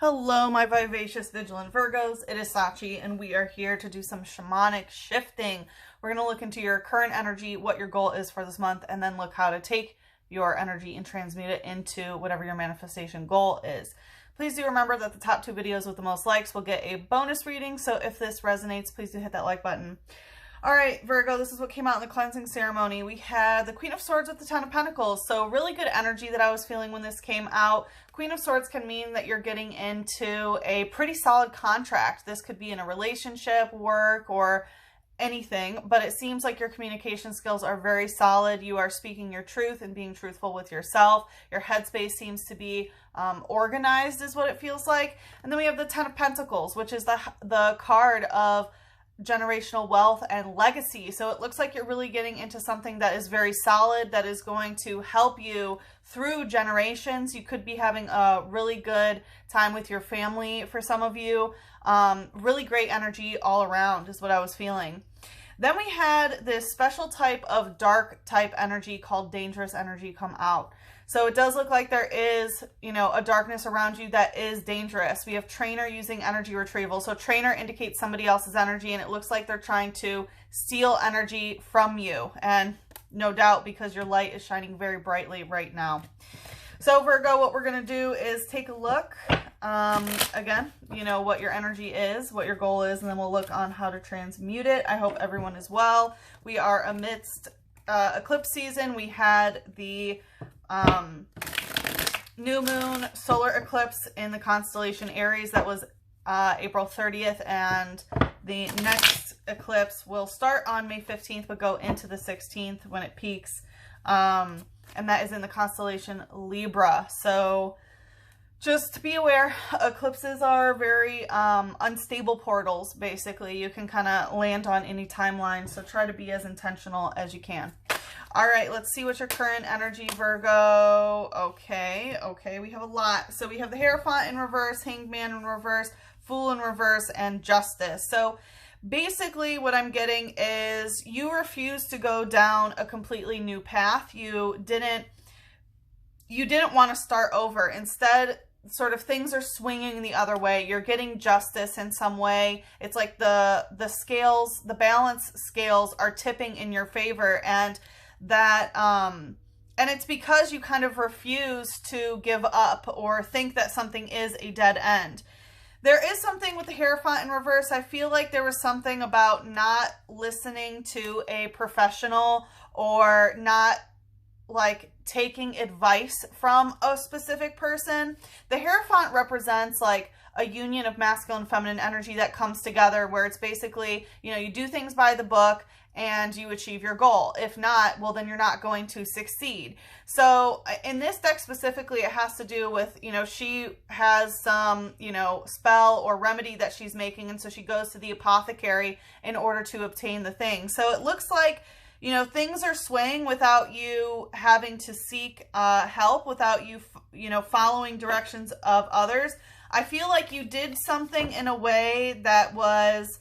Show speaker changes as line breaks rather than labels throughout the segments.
Hello, my vivacious, vigilant Virgos. It is Sachi, and we are here to do some shamanic shifting. We're going to look into your current energy, what your goal is for this month, and then look how to take your energy and transmute it into whatever your manifestation goal is. Please do remember that the top 2 videos with the most likes will get a bonus reading, so if this resonates, please do hit that like button. All right, Virgo, this is what came out in the cleansing ceremony. We had the Queen of Swords with the Ten of Pentacles. So really good energy that I was feeling when this came out. Queen of Swords can mean that you're getting into a pretty solid contract. This could be in a relationship, work, or anything, but it seems like your communication skills are very solid. You are speaking your truth and being truthful with yourself. Your headspace seems to be organized is what it feels like. And then we have the Ten of Pentacles, which is the card of generational wealth and legacy. So it looks like you're really getting into something that is very solid, that is going to help you through generations. You could be having a really good time with your family for some of you. Really great energy all around is what I was feeling. Then we had this special type of dark type energy called dangerous energy come out. So it does look like there is, a darkness around you that is dangerous. We have trainer using energy retrieval. So trainer indicates somebody else's energy, and it looks like they're trying to steal energy from you. And no doubt because your light is shining very brightly right now. So Virgo, what we're going to do is take a look, again, what your energy is, what your goal is, and then we'll look on how to transmute it. I hope everyone is well. We are amidst eclipse season. We had the new moon solar eclipse in the constellation Aries. That was April 30th, and the next eclipse will start on May 15th but go into the 16th when it peaks, and that is in the constellation Libra. So just be aware, eclipses are very unstable portals. Basically, you can kind of land on any timeline, so try to be as intentional as you can. All right, let's see what your current energy, Virgo. Okay, we have a lot. So we have the Hierophant in reverse, Hanged Man in reverse, Fool in reverse, and Justice. So basically what I'm getting is you refuse to go down a completely new path. You didn't want to start over. Instead, sort of things are swinging the other way. You're getting justice in some way. It's like the scales, the balance scales are tipping in your favor, and that and it's because you kind of refuse to give up or think that something is a dead end. There is something with the Hierophant in reverse. I feel like there was something about not listening to a professional or not like taking advice from a specific person. The Hierophant represents like a union of masculine and feminine energy that comes together, where it's basically, you do things by the book and you achieve your goal. If not, well, then you're not going to succeed. So in this deck specifically, it has to do with, she has some, spell or remedy that she's making. And so she goes to the apothecary in order to obtain the thing. So it looks like, things are swaying without you having to seek help, without you, following directions of others. I feel like you did something in a way that was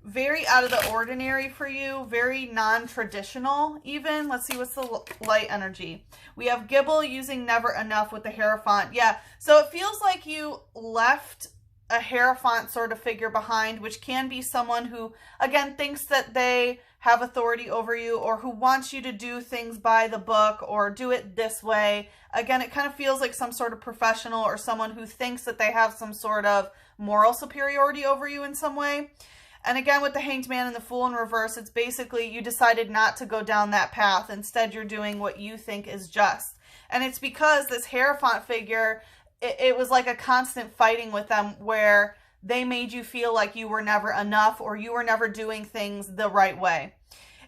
very out of the ordinary for you, very non-traditional even. Let's see, what's the light energy? We have Gibble using Never Enough with the Hierophant. Yeah, so it feels like you left a Hierophant sort of figure behind, which can be someone who, again, thinks that they have authority over you, or who wants you to do things by the book or do it this way. Again, it kind of feels like some sort of professional or someone who thinks that they have some sort of moral superiority over you in some way. And again, with the Hanged Man and the Fool in reverse, it's basically you decided not to go down that path. Instead, you're doing what you think is just. And it's because this Hierophant figure, it was like a constant fighting with them, where they made you feel like you were never enough or you were never doing things the right way.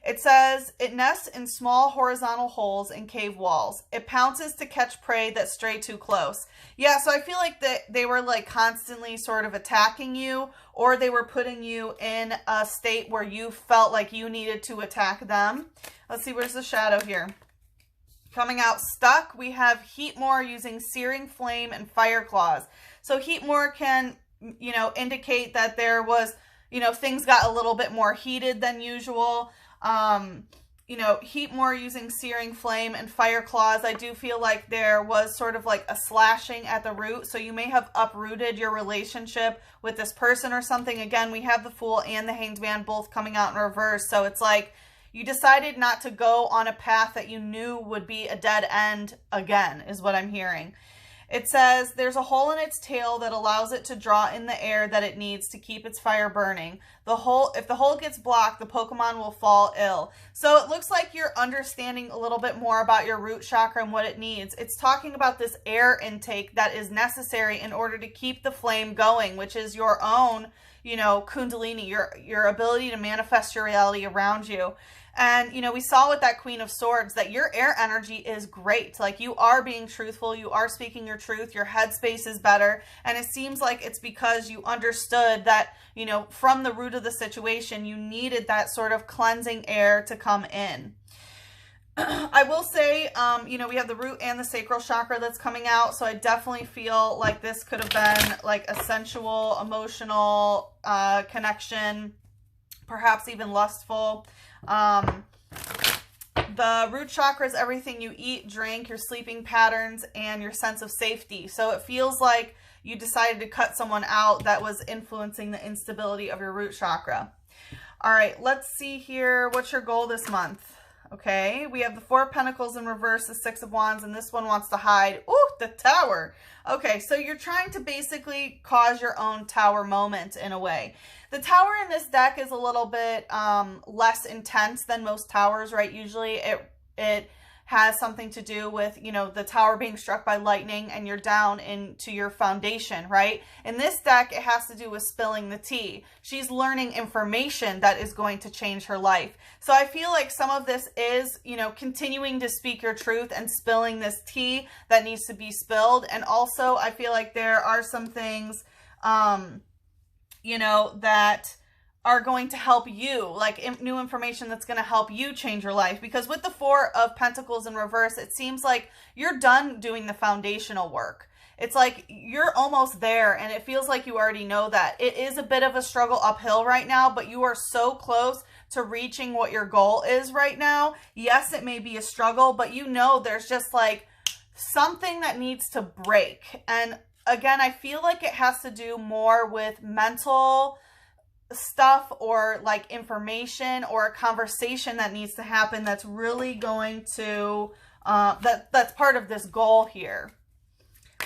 It says, it nests in small horizontal holes in cave walls. It pounces to catch prey that stray too close. Yeah, so I feel like they were like constantly sort of attacking you, or they were putting you in a state where you felt like you needed to attack them. Let's see, where's the shadow here? Coming out stuck, we have Heatmore using Searing Flame and Fire Claws. So Heatmore can, indicate that there was, things got a little bit more heated than usual. you know, heat more using searing flame and fire claws. I do feel like there was sort of like a slashing at the root. So you may have uprooted your relationship with this person or something. Again, we have the Fool and the Hanged Man both coming out in reverse. So it's like you decided not to go on a path that you knew would be a dead end again, is what I'm hearing. It says there's a hole in its tail that allows it to draw in the air that it needs to keep its fire burning. If the hole gets blocked, the Pokemon will fall ill. So it looks like you're understanding a little bit more about your root chakra and what it needs. It's talking about this air intake that is necessary in order to keep the flame going, which is your own, you know, Kundalini, your ability to manifest your reality around you. And, you know, we saw with that Queen of Swords that your air energy is great. Like, you are being truthful. You are speaking your truth. Your headspace is better. And it seems like it's because you understood that, you know, from the root of the situation, you needed that sort of cleansing air to come in. I will say, you know, we have the root and the sacral chakra that's coming out. So I definitely feel like this could have been like a sensual, emotional connection, perhaps even lustful. The root chakra is everything you eat, drink, your sleeping patterns, and your sense of safety. So it feels like you decided to cut someone out that was influencing the instability of your root chakra. All right, let's see here. What's your goal this month? Okay, we have the Four of Pentacles in reverse, the Six of Wands, and this one wants to hide. Ooh, the Tower. Okay, so you're trying to basically cause your own tower moment in a way. The tower in this deck is a little bit less intense than most towers, right? Usually it has something to do with, you know, the tower being struck by lightning and you're down into your foundation, right? In this deck, it has to do with spilling the tea. She's learning information that is going to change her life. So I feel like some of this is, you know, continuing to speak your truth and spilling this tea that needs to be spilled. And also I feel like there are some things, you know, that are going to help you, like new information that's going to help you change your life. Because with the Four of Pentacles in reverse, it seems like you're done doing the foundational work. It's like you're almost there and it feels like you already know that. It is a bit of a struggle uphill right now, but you are so close to reaching what your goal is right now. Yes, it may be a struggle, but you know there's just like something that needs to break. And again, I feel like it has to do more with mental stuff or like information or a conversation that needs to happen that's really going to, that's part of this goal here.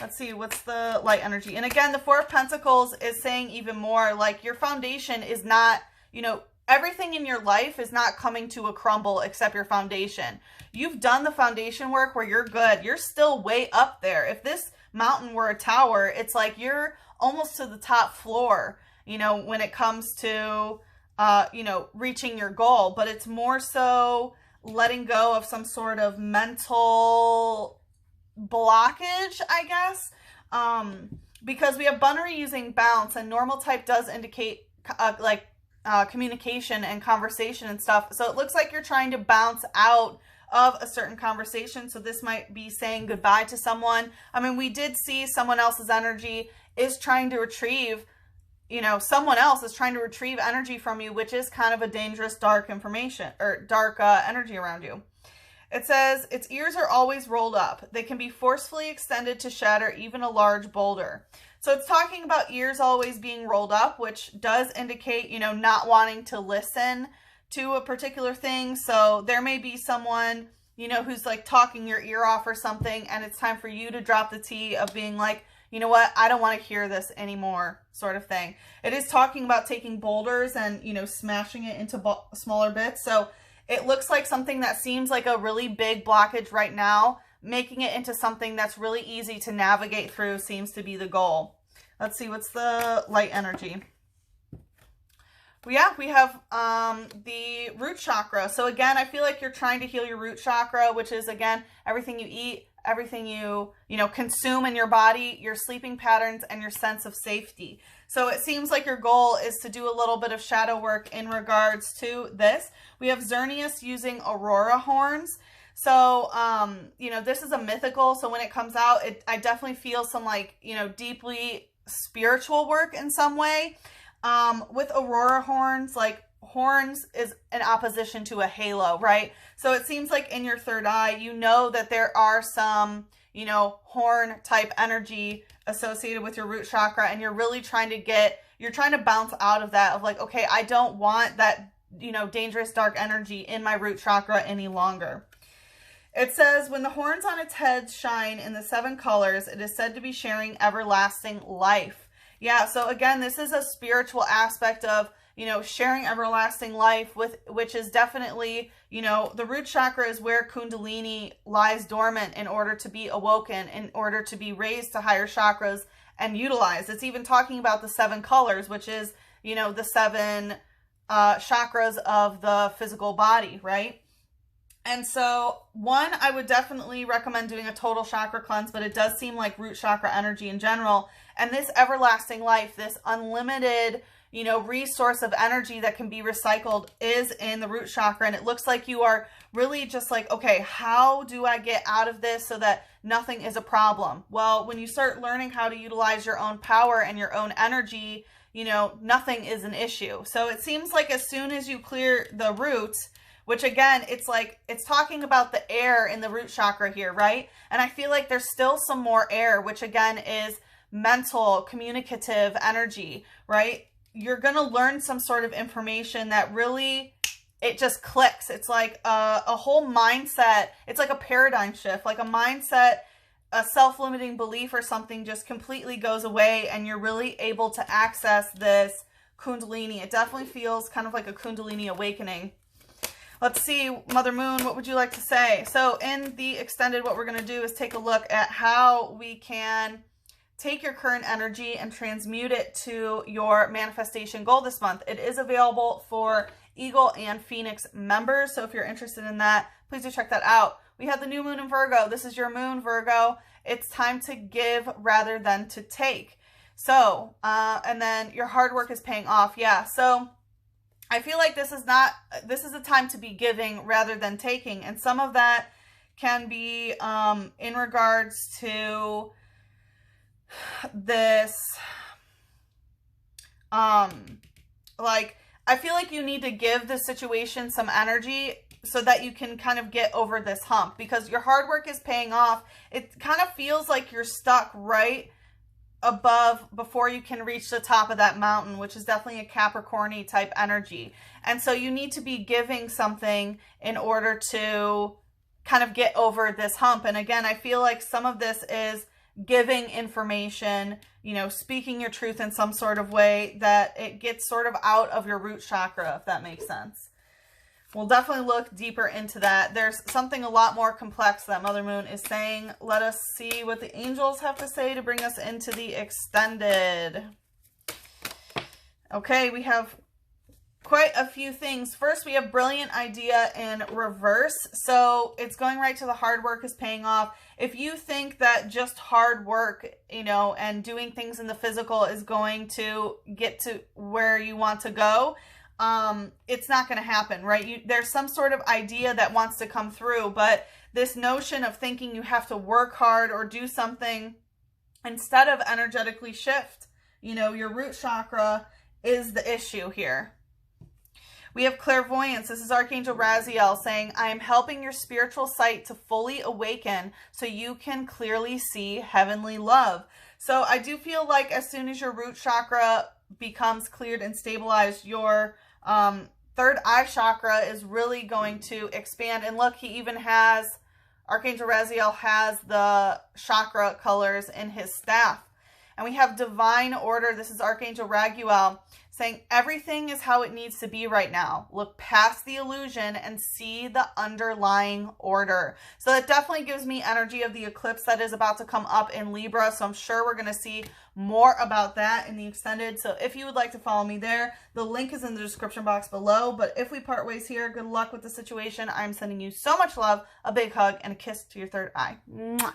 Let's see, what's the light energy? And again, the Four of Pentacles is saying even more like your foundation is not, you know, everything in your life is not coming to a crumble except your foundation. You've done the foundation work where you're good. You're still way up there. If this mountain were a tower, it's like you're almost to the top floor, you know, when it comes to, you know, reaching your goal. But it's more so letting go of some sort of mental blockage, I guess. Because we have Bunnery using bounce, and normal type does indicate communication and conversation and stuff. So it looks like you're trying to bounce out of a certain conversation. So this might be saying goodbye to someone. I mean, we did see someone else's energy is trying to retrieve, you know, someone else is trying to retrieve energy from you, which is kind of a dangerous, dark information or dark energy around you. It says its ears are always rolled up. They can be forcefully extended to shatter even a large boulder. So it's talking about ears always being rolled up, which does indicate, you know, not wanting to listen to a particular thing. So there may be someone, you know, who's like talking your ear off or something, and it's time for you to drop the tea of being like, you know what, I don't want to hear this anymore, sort of thing. It is talking about taking boulders and, you know, smashing it into smaller bits. So it looks like something that seems like a really big blockage right now, making it into something that's really easy to navigate through seems to be the goal. Let's see, what's the light energy? Well, yeah, we have the root chakra. So again, I feel like you're trying to heal your root chakra, which is, again, everything you eat, everything you know, consume in your body, your sleeping patterns, and your sense of safety. So it seems like your goal is to do a little bit of shadow work in regards to this. We have Xerneas using aurora horns. So, you know, this is a mythical. So when it comes out, I definitely feel some like, you know, deeply spiritual work in some way. With aurora horns, like horns is in opposition to a halo, right? So it seems like in your third eye, you know that there are some, you know, horn type energy associated with your root chakra, and you're really trying to bounce out of that of like, okay, I don't want that, you know, dangerous dark energy in my root chakra any longer. It says, when the horns on its head shine in the 7 colors, it is said to be sharing everlasting life. Yeah, so again, this is a spiritual aspect of, you know, sharing everlasting life, which is definitely, you know, the root chakra is where Kundalini lies dormant in order to be awoken, in order to be raised to higher chakras and utilized. It's even talking about the 7 colors, which is, you know, the 7 chakras of the physical body, right? And so, one, I would definitely recommend doing a total chakra cleanse, but it does seem like root chakra energy in general. And this everlasting life, this unlimited, you know, resource of energy that can be recycled is in the root chakra. And it looks like you are really just like, okay, how do I get out of this so that nothing is a problem? Well, when you start learning how to utilize your own power and your own energy, you know, nothing is an issue. So it seems like as soon as you clear the roots, which again, it's like, it's talking about the air in the root chakra here, right? And I feel like there's still some more air, which again is mental, communicative energy, right? You're going to learn some sort of information that really, it just clicks. It's like a whole mindset. It's like a paradigm shift, like a mindset, a self-limiting belief or something just completely goes away, and you're really able to access this Kundalini. It definitely feels kind of like a Kundalini awakening. Let's see, Mother Moon, what would you like to say? So in the extended, what we're going to do is take a look at how we can take your current energy and transmute it to your manifestation goal this month. It is available for Eagle and Phoenix members. So if you're interested in that, please do check that out. We have the new moon in Virgo. This is your moon, Virgo. It's time to give rather than to take. So, and then your hard work is paying off. Yeah. So I feel like this is a time to be giving rather than taking. And some of that can be in regards to this, like, I feel like you need to give the situation some energy so that you can kind of get over this hump, because your hard work is paying off. It kind of feels like you're stuck right above before you can reach the top of that mountain, which is definitely a Capricorn-y type energy. And so you need to be giving something in order to kind of get over this hump. And again, I feel like some of this is giving information, you know, speaking your truth in some sort of way that it gets sort of out of your root chakra, if that makes sense. We'll definitely look deeper into that. There's something a lot more complex that Mother Moon is saying. Let us see what the angels have to say to bring us into the extended. Okay, we have quite a few things. First, we have brilliant idea in reverse. So it's going right to the hard work is paying off. If you think that just hard work, you know, and doing things in the physical is going to get to where you want to go, it's not going to happen, right? There's some sort of idea that wants to come through, but this notion of thinking you have to work hard or do something instead of energetically shift, you know, your root chakra is the issue here. We have clairvoyance. This is Archangel Raziel saying, I am helping your spiritual sight to fully awaken so you can clearly see heavenly love. So I do feel like as soon as your root chakra becomes cleared and stabilized, your third eye chakra is really going to expand. And look, he even has, Archangel Raziel has the chakra colors in his staff. And we have divine order. This is Archangel Raguel saying everything is how it needs to be right now. Look past the illusion and see the underlying order. So that definitely gives me energy of the eclipse that is about to come up in Libra. So I'm sure we're going to see more about that in the extended. So if you would like to follow me there, the link is in the description box below. But if we part ways here, good luck with the situation. I'm sending you so much love, a big hug, and a kiss to your third eye. Mwah.